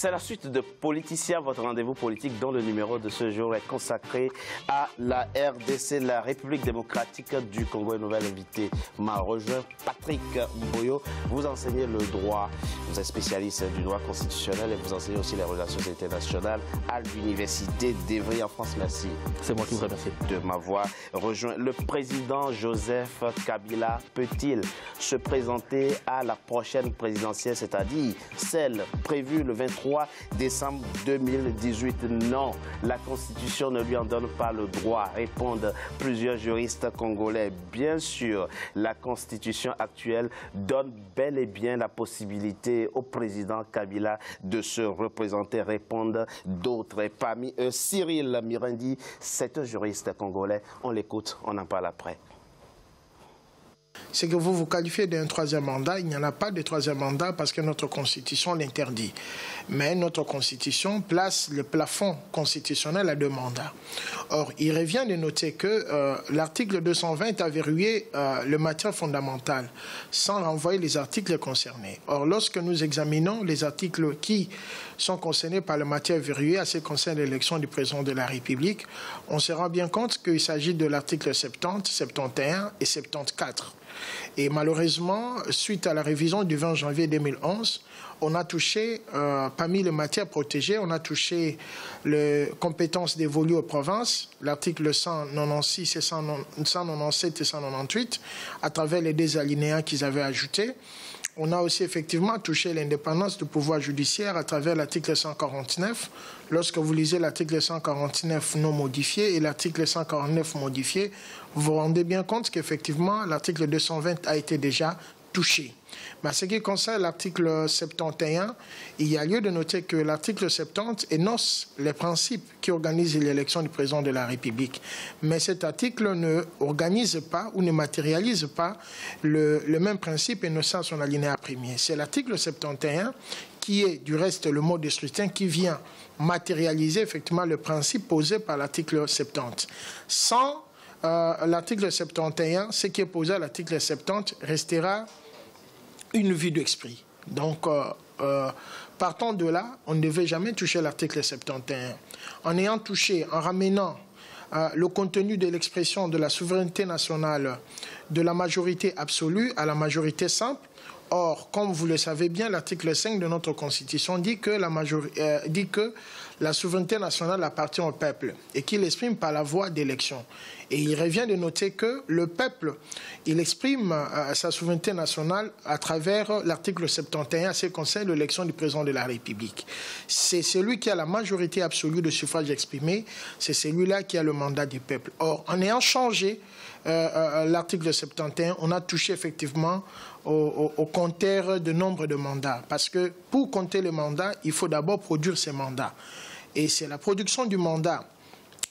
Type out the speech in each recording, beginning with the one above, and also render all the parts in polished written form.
C'est la suite de Politicien, votre rendez-vous politique dont le numéro de ce jour est consacré à la RDC, la République démocratique du Congo. Une nouvelle invitée m'a rejoint, Patrick Mboyo. Vous enseignez le droit, vous êtes spécialiste du droit constitutionnel et vous enseignez aussi les relations internationales à l'Université d'Evry en France. Merci. C'est moi qui vous remercie de m'avoir rejoint. Le président Joseph Kabila peut-il se présenter à la prochaine présidentielle, c'est-à-dire celle prévue le 23 décembre 2018? Non, la Constitution ne lui en donne pas le droit, répondent plusieurs juristes congolais. Bien sûr, la Constitution actuelle donne bel et bien la possibilité au président Kabila de se représenter, répondent d'autres. Parmi eux, Cyril Mirindi, c'est un juriste congolais. On l'écoute, on en parle après. C'est que vous qualifiez d'un troisième mandat. Il n'y en a pas de troisième mandat parce que notre Constitution l'interdit. Mais notre Constitution place le plafond constitutionnel à 2 mandats. Or, il revient de noter que l'article 220 a verrouillé le matière fondamentale sans renvoyer les articles concernés. Or, lorsque nous examinons les articles qui sont concernés par la matière verrouillée à ce qui concerne l'élection du président de la République, on se rend bien compte qu'il s'agit de l'article 70, 71 et 74. Et malheureusement, suite à la révision du 20 janvier 2011, on a touché, parmi les matières protégées, on a touché les compétences dévolues aux provinces, l'article 196, 197 et 198, à travers les 2 alinéas qu'ils avaient ajoutés. On a aussi effectivement touché l'indépendance du pouvoir judiciaire à travers l'article 149. Lorsque vous lisez l'article 149 non modifié et l'article 149 modifié, vous vous rendez bien compte qu'effectivement l'article 220 a été déjà touché. Mais en ce qui concerne l'article 71, il y a lieu de noter que l'article 70 énonce les principes qui organisent l'élection du président de la République. Mais cet article ne organise pas ou ne matérialise pas le même principe énoncé à son alinéa premier. C'est l'article 71 qui est du reste le mode de scrutin qui vient matérialiser effectivement le principe posé par l'article 70. Sans l'article 71, ce qui est posé à l'article 70 restera une vue d'esprit. Donc, partant de là, on ne devait jamais toucher l'article 71. En ayant touché, en ramenant le contenu de l'expression de la souveraineté nationale de la majorité absolue à la majorité simple. Or, comme vous le savez bien, l'article 5 de notre Constitution dit que la souveraineté nationale appartient au peuple et qu'il l'exprime par la voie d'élection. Et il revient de noter que le peuple, il exprime sa souveraineté nationale à travers l'article 71 à ce qui concerne l'élection du président de la République. C'est celui qui a la majorité absolue de suffrage exprimé, c'est celui-là qui a le mandat du peuple. Or, en ayant changé l'article 71, on a touché effectivement au compteur de nombre de mandats. Parce que pour compter les mandats, il faut d'abord produire ces mandats. Et c'est la production du mandat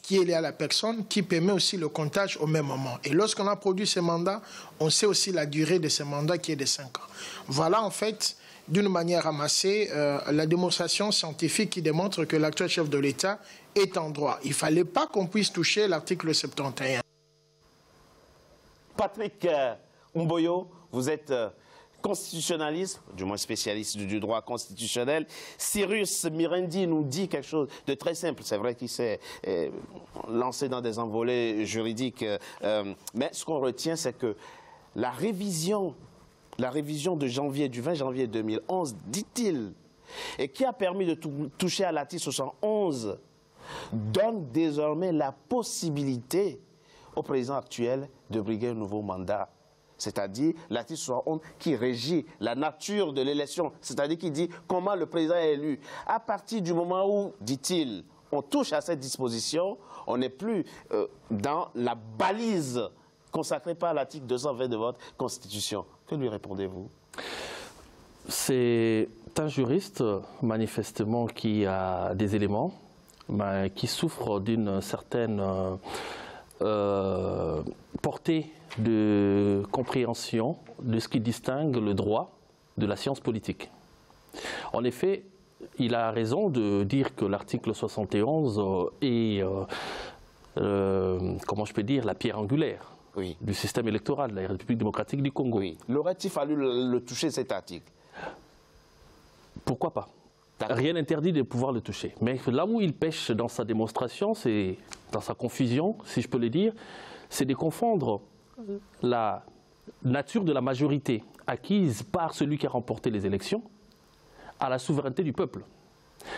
qui est liée à la personne qui permet aussi le comptage au même moment. Et lorsqu'on a produit ces mandats, on sait aussi la durée de ces mandats qui est de 5 ans. Voilà en fait, d'une manière ramassée, la démonstration scientifique qui démontre que l'actuel chef de l'État est en droit. Il ne fallait pas qu'on puisse toucher l'article 71. Patrick Mboyo, vous êtes constitutionnaliste, du moins spécialiste du droit constitutionnel. Cyrus Mirindi nous dit quelque chose de très simple. C'est vrai qu'il s'est lancé dans des envolées juridiques, mais ce qu'on retient, c'est que la révision de janvier, du 20 janvier 2011, dit-il, et qui a permis de toucher à l'article 71, donne désormais la possibilité au président actuel de briguer un nouveau mandat. C'est-à-dire l'article 71 qui régit la nature de l'élection, c'est-à-dire qui dit comment le président est élu. À partir du moment où, dit-il, on touche à cette disposition, on n'est plus dans la balise consacrée par l'article 220 de votre Constitution. Que lui répondez-vous? C'est un juriste, manifestement, qui a des éléments, mais qui souffre d'une certaine portée de compréhension de ce qui distingue le droit de la science politique. En effet, il a raison de dire que l'article 71 est, comment je peux dire, la pierre angulaire du système électoral de la République démocratique du Congo. Oui. L'aurait-il fallu le toucher, cet article? Pourquoi pas? Rien n'interdit de pouvoir le toucher. Mais là où il pêche dans sa démonstration, c'est dans sa confusion, si je peux le dire, c'est de confondre la nature de la majorité acquise par celui qui a remporté les élections à la souveraineté du peuple.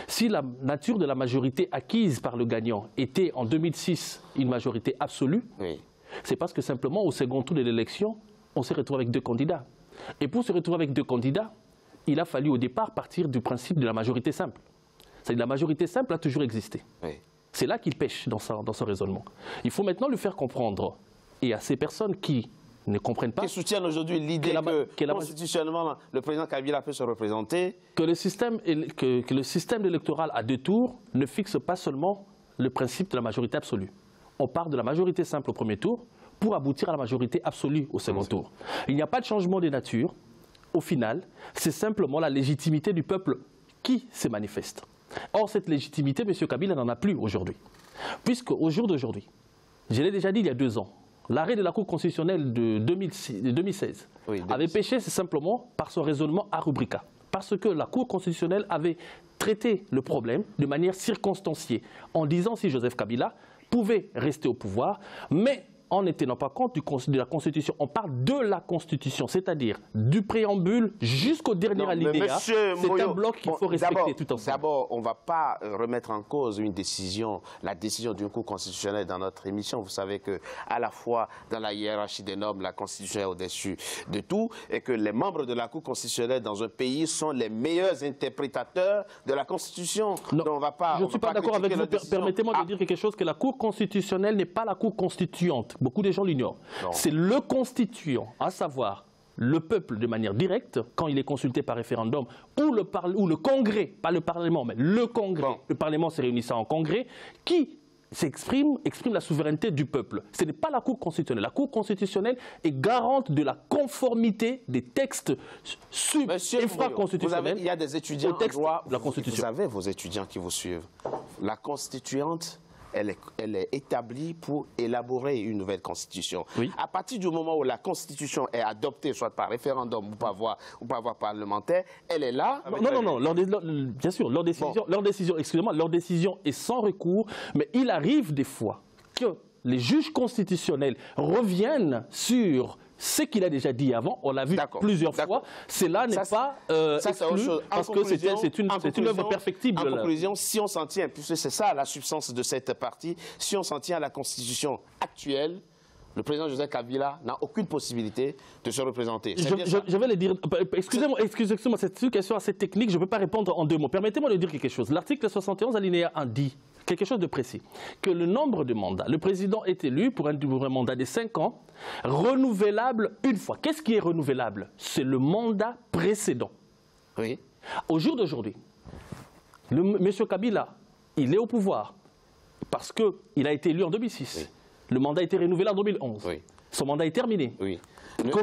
Si la nature de la majorité acquise par le gagnant était en 2006 une majorité absolue, c'est parce que simplement au second tour de l'élection, on s'est retrouvé avec 2 candidats. Et pour se retrouver avec 2 candidats, il a fallu au départ partir du principe de la majorité simple. C'est-à-dire que la majorité simple a toujours existé. C'est là qu'il pêche dans son raisonnement. Il faut maintenant lui faire comprendre, et à ces personnes qui ne comprennent pas... Qui soutiennent aujourd'hui l'idée que constitutionnellement, le président Kabila peut se représenter. Que le système électoral à 2 tours ne fixe pas seulement le principe de la majorité absolue. On part de la majorité simple au premier tour pour aboutir à la majorité absolue au second tour. Il n'y a pas de changement de nature. Au final, c'est simplement la légitimité du peuple qui se manifeste. Or, cette légitimité, M. Kabila n'en a plus aujourd'hui. Puisque au jour d'aujourd'hui, je l'ai déjà dit il y a 2 ans, l'arrêt de la Cour constitutionnelle de 2016 avait péché simplement par son raisonnement à rubrica. Parce que la Cour constitutionnelle avait traité le problème de manière circonstanciée, en disant si Joseph Kabila pouvait rester au pouvoir, mais en ne tenant pas compte de la Constitution. On parle de la Constitution, c'est-à-dire du préambule jusqu'au dernier alinéa. C'est un bloc qu'il faut respecter tout ensemble. D'abord, on ne va pas remettre en cause la décision d'une Cour constitutionnelle dans notre émission. Vous savez qu'à la fois dans la hiérarchie des normes, la Constitution est au-dessus de tout, et que les membres de la Cour constitutionnelle dans un pays sont les meilleurs interprétateurs de la Constitution. Non, donc on va pas, je ne suis pas d'accord avec vous. Permettez-moi de dire quelque chose, que la Cour constitutionnelle n'est pas la Cour constituante. Beaucoup de gens l'ignorent. C'est le constituant, à savoir le peuple de manière directe, quand il est consulté par référendum, ou le Congrès, pas le Parlement, mais le Congrès, le Parlement se réunissant en Congrès, qui exprime la souveraineté du peuple. Ce n'est pas la Cour constitutionnelle. La Cour constitutionnelle est garante de la conformité des textes infraconstitutionnels. Il y a des étudiants en droit, de la Constitution. Vous avez vos étudiants qui vous suivent. La constituante, elle est établie pour élaborer une nouvelle constitution. À partir du moment où la constitution est adoptée, soit par référendum ou par voie parlementaire, elle est là. Non, bien sûr, leur décision, excusez-moi, leur décision est sans recours, mais il arrive des fois que les juges constitutionnels reviennent sur ce qu'il a déjà dit avant, on l'a vu plusieurs fois, cela n'est pas exclu parce que c'est une œuvre perfectible. En conclusion, si on s'en tient, puisque c'est ça la substance de cette partie, si on s'en tient à la constitution actuelle, le président Joseph Kabila n'a aucune possibilité de se représenter. Je vais le dire, excusez-moi, c'est une question assez technique, je ne peux pas répondre en 2 mots. Permettez-moi de dire quelque chose. L'article 71 alinéa 1 dit quelque chose de précis, que le nombre de mandats, le président est élu pour un mandat de 5 ans, renouvelable une fois. Qu'est-ce qui est renouvelable? C'est le mandat précédent. Au jour d'aujourd'hui, M. Kabila, il est au pouvoir parce qu'il a été élu en 2006. Le mandat a été renouvelé en 2011. Son mandat est terminé.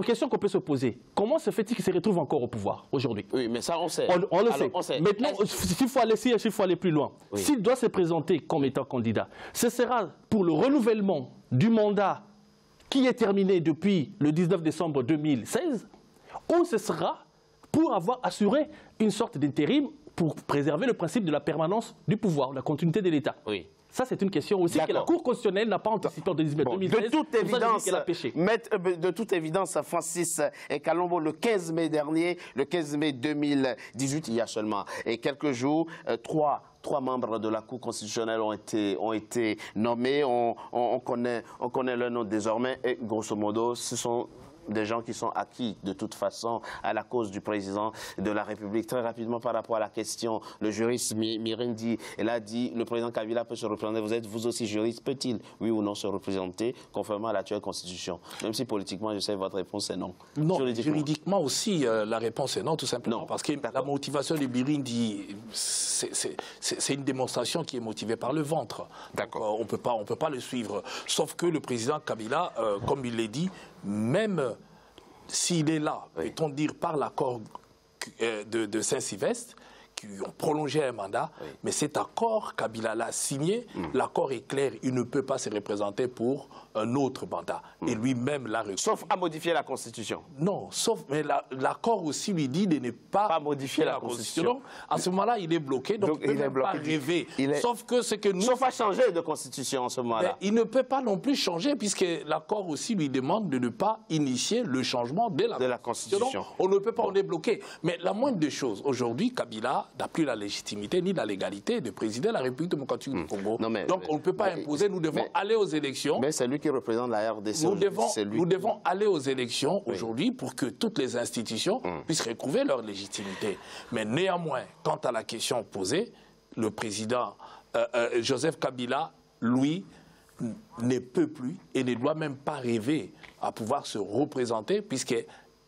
Question qu'on peut se poser, comment se fait-il qu'il se retrouve encore au pouvoir aujourd'hui? Oui, mais ça on sait. On le sait. Maintenant, s'il faut aller plus loin, s'il doit se présenter comme étant candidat, ce sera pour le renouvellement du mandat qui est terminé depuis le 19 décembre 2016, ou ce sera pour avoir assuré une sorte d'intérim pour préserver le principe de la permanence du pouvoir, la continuité de l'État. Ça, c'est une question aussi que la Cour constitutionnelle n'a pas anticipée en 2016. De toute évidence, Francis Kalombo, le 15 mai dernier, le 15 mai 2018, il y a seulement quelques jours, trois membres de la Cour constitutionnelle ont été nommés. On connaît leur nom désormais et grosso modo, ce sont des gens qui sont acquis de toute façon à la cause du président de la République. Très rapidement par rapport à la question, le juriste Mirendi, elle a dit le président Kabila peut se représenter. Vous êtes vous aussi juriste, peut-il, oui ou non, se représenter conformément à l'actuelle constitution? Même si politiquement, je sais votre réponse est non. Non, juridiquement aussi, la réponse est non, tout simplement. Non. Parce que la motivation de Mirendi, c'est une démonstration qui est motivée par le ventre. D'accord. On peut pas le suivre. Sauf que le président Kabila, comme il l'a dit, même s'il est là, peut-on dire par l'accord de Saint-Sylvestre, qui ont prolongé un mandat, mais cet accord, Kabila l'a signé, l'accord est clair, il ne peut pas se représenter pour un autre mandat. Et lui-même l'a reconnu. Sauf à modifier la Constitution. Non, sauf, mais l'accord aussi lui dit de ne pas modifier la Constitution. Donc, à ce moment-là, il est bloqué, donc il ne peut même pas rêver. Sauf que ce que nous... Sauf à changer de Constitution en ce moment-là. Il ne peut pas non plus changer, puisque l'accord aussi lui demande de ne pas initier le changement de la Constitution. On ne peut pas, on est bloqué. Mais la moindre des choses, aujourd'hui, Kabila n'a plus la légitimité ni la légalité de présider la République démocratique du Congo. Donc on ne peut pas imposer, nous devons aller aux élections. Mais c'est lui qui représente la RDC. Nous devons aller aux élections aujourd'hui pour que toutes les institutions puissent retrouver leur légitimité. Mais néanmoins, quant à la question posée, le président Joseph Kabila, lui, ne peut plus et ne doit même pas rêver à pouvoir se représenter, puisque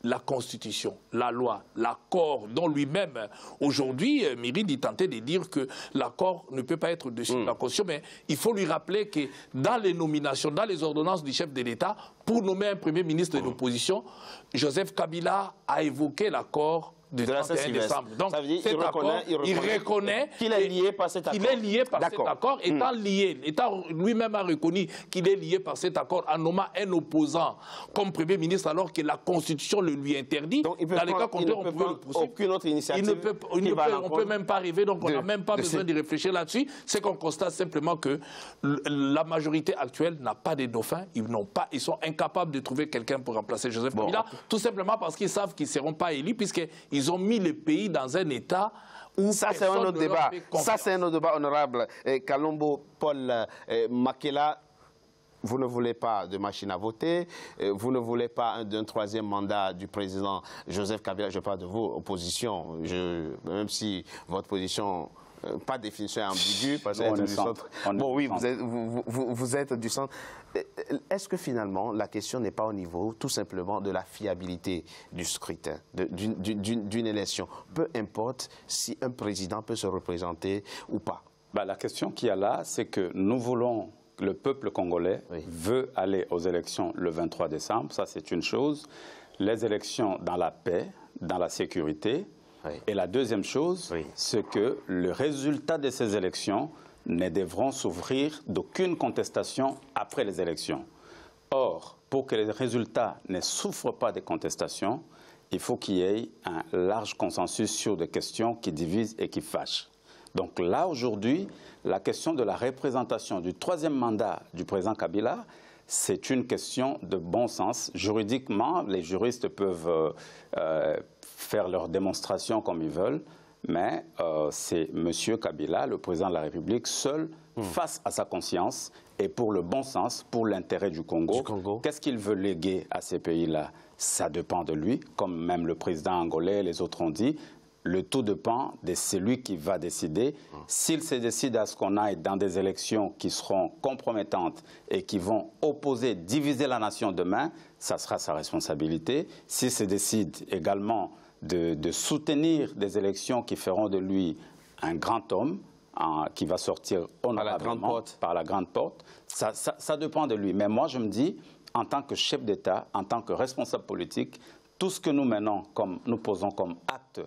la Constitution, la loi, l'accord dont lui-même, aujourd'hui, Mirinde est tenté de dire que l'accord ne peut pas être au-dessus de la Constitution, mais il faut lui rappeler que dans les nominations, dans les ordonnances du chef de l'État, pour nommer un Premier ministre de l'opposition, Joseph Kabila a évoqué l'accord du 31 décembre. Donc, ça veut dire, il reconnaît qu'il est lié par cet accord. Qu'il est lié par cet accord, étant lié, étant lui-même a reconnu qu'il est lié par cet accord en nommant un opposant comme Premier ministre alors que la Constitution le lui interdit. Donc, dans les cas contraires, on peut le poursuivre. Aucune autre initiative. On ne peut même pas arriver, donc on n'a même pas besoin d'y réfléchir là-dessus. C'est qu'on constate simplement que la majorité actuelle n'a pas de dauphin. Ils sont incapables de trouver quelqu'un pour remplacer Joseph Kabila, tout simplement parce qu'ils savent qu'ils ne seront pas élus, puisqu'ils ont mis le pays dans un état où ça c'est un autre débat. Ça c'est un autre débat honorable. Kalombo Paul Makela, vous ne voulez pas de machine à voter, vous ne voulez pas d'un troisième mandat du président Joseph Kabila. Je parle de vous, opposition, même si votre position... pas de définition ambiguë, parce que du centre. Bon, oui, vous êtes du centre. Est-ce que finalement, la question n'est pas au niveau, tout simplement, de la fiabilité du scrutin, d'une élection? Peu importe si un président peut se représenter ou pas. La question qu'il y a là, c'est que nous voulons, le peuple congolais veut aller aux élections le 23 décembre, ça c'est une chose. Les élections dans la paix, dans la sécurité. Et la deuxième chose, c'est que le résultat de ces élections ne devront s'ouvrir d'aucune contestation après les élections. Or, pour que les résultats ne souffrent pas de contestation, il faut qu'il y ait un large consensus sur des questions qui divisent et qui fâchent. Donc là, aujourd'hui, la question de la représentation du troisième mandat du président Kabila, c'est une question de bon sens. Juridiquement, les juristes peuvent faire leur démonstration comme ils veulent, mais c'est M. Kabila, le président de la République, seul, face à sa conscience et pour le bon sens, pour l'intérêt du Congo. Qu'est-ce qu'il veut léguer à ces pays-là? Ça dépend de lui, comme même le président angolais et les autres ont dit. Le tout dépend de celui qui va décider. S'il se décide à ce qu'on aille dans des élections qui seront compromettantes et qui vont opposer, diviser la nation demain, ça sera sa responsabilité. S'il se décide également de soutenir des élections qui feront de lui un grand homme, qui va sortir honorablement par la grande porte, ça dépend de lui. Mais moi, je me dis, en tant que chef d'État, en tant que responsable politique, tout ce que nous nous posons comme acte,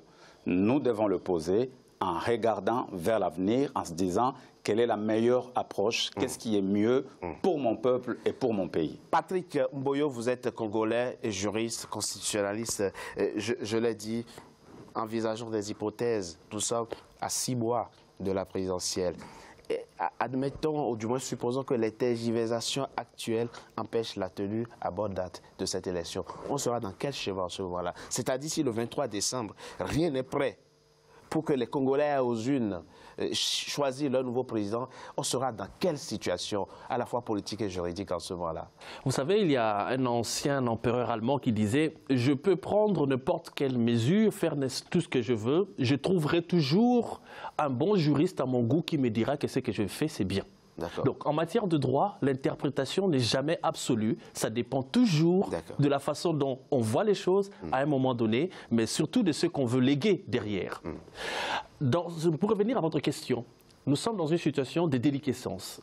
nous devons le poser en regardant vers l'avenir, en se disant quelle est la meilleure approche, qu'est-ce qui est mieux pour mon peuple et pour mon pays. Patrick Mboyo, vous êtes congolais et juriste, constitutionnaliste. Je l'ai dit, envisageons des hypothèses, tout ça à 6 mois de la présidentielle. Et admettons, ou du moins supposons que les tergiversations actuelles empêchent la tenue à bonne date de cette élection. On sera dans quel schéma en ce moment-là? C'est-à-dire si le 23 décembre, rien n'est prêt pour que les Congolais aux unes choisissent leur nouveau président, on sera dans quelle situation, à la fois politique et juridique en ce moment-là? Vous savez, il y a un ancien empereur allemand qui disait « Je peux prendre n'importe quelle mesure, faire tout ce que je veux, je trouverai toujours un bon juriste à mon goût qui me dira que ce que je fais, c'est bien ». Donc, en matière de droit, l'interprétation n'est jamais absolue. Ça dépend toujours de la façon dont on voit les choses à un moment donné, mais surtout de ce qu'on veut léguer derrière. Pour revenir à votre question, nous sommes dans une situation de déliquescence.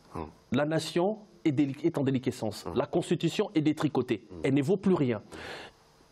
La nation est en déliquescence. La Constitution est détricotée. Elle ne vaut plus rien.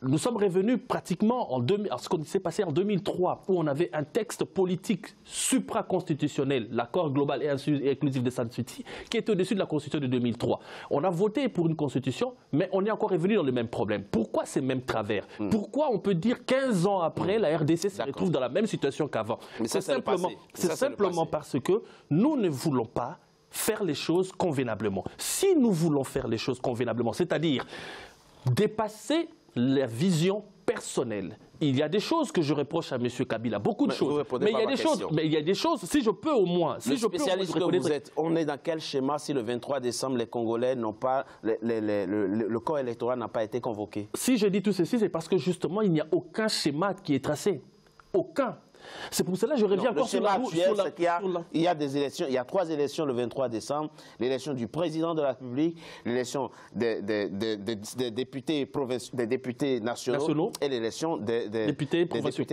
nous sommes revenus pratiquement à ce qui s'est passé en 2003, où on avait un texte politique supraconstitutionnel, l'accord global et inclusif de Sun City, qui était au-dessus de la Constitution de 2003. On a voté pour une Constitution, mais on est encore revenu dans le même problème. Pourquoi ces mêmes travers? Pourquoi on peut dire 15 ans après, la RDC se retrouve dans la même situation qu'avant? C'est simplement parce que nous ne voulons pas faire les choses convenablement. Si nous voulons faire les choses convenablement, c'est-à-dire dépasser la vision personnelle. Il y a des choses que je reproche à M. Kabila, beaucoup de choses. Mais il y a des choses, si je peux au moins... Le spécialiste que vous êtes, on est dans quel schéma si le 23 décembre, les Congolais n'ont pas... Le corps électoral n'a pas été convoqué? Si je dis tout ceci, c'est parce que justement, il n'y a aucun schéma qui est tracé. Aucun. C'est pour cela que je reviens encore sur la... Il y a des élections, il y a 3 élections le 23 décembre, l'élection du président de la République, l'élection des députés nationaux et l'élection des députés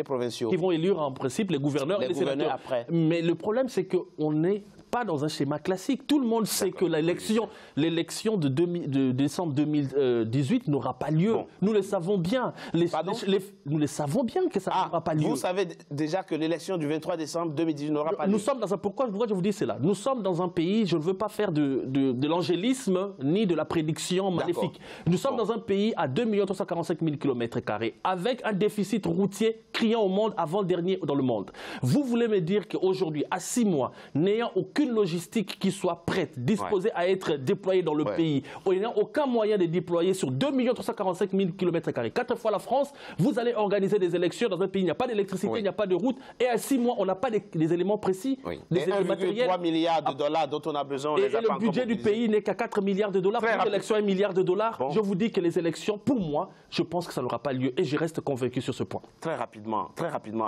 provinciaux. Qui vont élire en principe les gouverneurs et les sénateurs. Après. Mais le problème, c'est qu'on n'est pas dans un schéma classique. Tout le monde sait que l'élection de décembre 2018 n'aura pas lieu. Bon. Nous le savons bien. Nous le savons bien que ça n'aura pas lieu. Vous savez déjà que l'élection du 23 décembre 2018 n'aura pas lieu. Nous sommes dans un... Pourquoi je vous dis cela? Nous sommes dans un pays, je ne veux pas faire de l'angélisme ni de la prédiction maléfique. Nous sommes dans un pays à 2 345 000 km² avec un déficit routier criant au monde, avant-dernier dans le monde. Vous voulez me dire qu'aujourd'hui, à 6 mois, n'ayant aucune logistique qui soit prête, disposée à être déployée dans le pays, il n'y a aucun moyen de déployer sur 2 345 000 km², 4 fois la France, vous allez organiser des élections dans un pays, il n'y a pas d'électricité, il n'y a pas de route, et à 6 mois, on n'a pas des éléments précis, des matériels. 1,3 milliard de dollars dont on a besoin. Et le budget du pays n'est qu'à 4 milliards de dollars. Pour l'élection, 1 milliard de dollars. Bon. Je vous dis que les élections, pour moi, je pense que ça n'aura pas lieu, et je reste convaincu sur ce point. Très rapidement,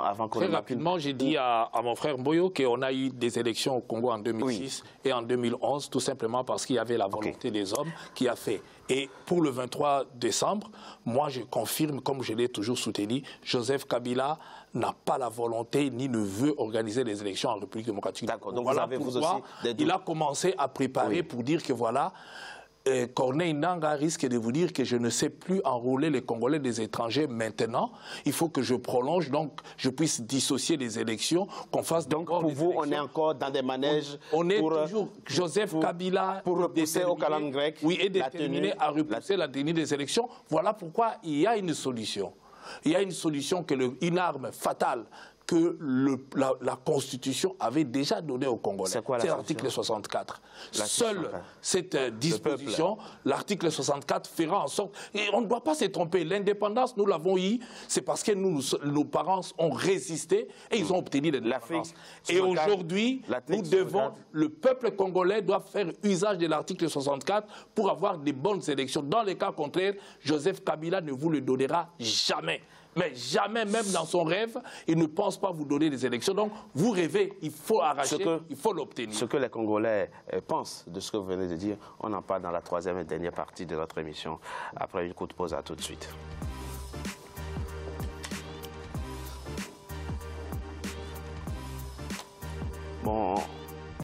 avant qu'on... Très rapidement, j'ai dit à mon frère Mboyo qu'on a eu des élections au Congo en 2006 et en 2011, tout simplement parce qu'il y avait la volonté des hommes qui a fait. Et pour le 23 décembre, moi je confirme, comme je l'ai toujours soutenu, Joseph Kabila n'a pas la volonté ni ne veut organiser les élections en République démocratique. D'accord, donc voilà pourquoi il a commencé à préparer pour dire que voilà... Corneille Nangaa risque de vous dire que je ne sais plus enrôler les Congolais des étrangers maintenant. Il faut que je prolonge, donc je puisse dissocier les élections, qu'on fasse... Donc pour vous, on est encore dans des manèges on est toujours Joseph Kabila... Pour repousser au calendrier grec. Oui, et déterminé à repousser la tenue des élections. Voilà pourquoi il y a une solution. Il y a une solution, une arme fatale que la Constitution avait déjà donnée aux Congolais. C'est l'article 64. Seule cette disposition, l'article 64, fera en sorte... Et on ne doit pas se tromper. L'indépendance, nous l'avons eu, c'est parce que nos parents ont résisté et ils ont obtenu l'indépendance. Et aujourd'hui, nous devons... Le peuple congolais doit faire usage de l'article 64 pour avoir des bonnes élections. Dans les cas contraires, Joseph Kabila ne vous le donnera jamais. Mais jamais, même dans son rêve, il ne pense pas vous donner des élections. Donc, vous rêvez, il faut arracher, il faut l'obtenir. Ce que les Congolais pensent de ce que vous venez de dire, on en parle dans la 3e et dernière partie de notre émission. Après une courte pause, à tout de suite.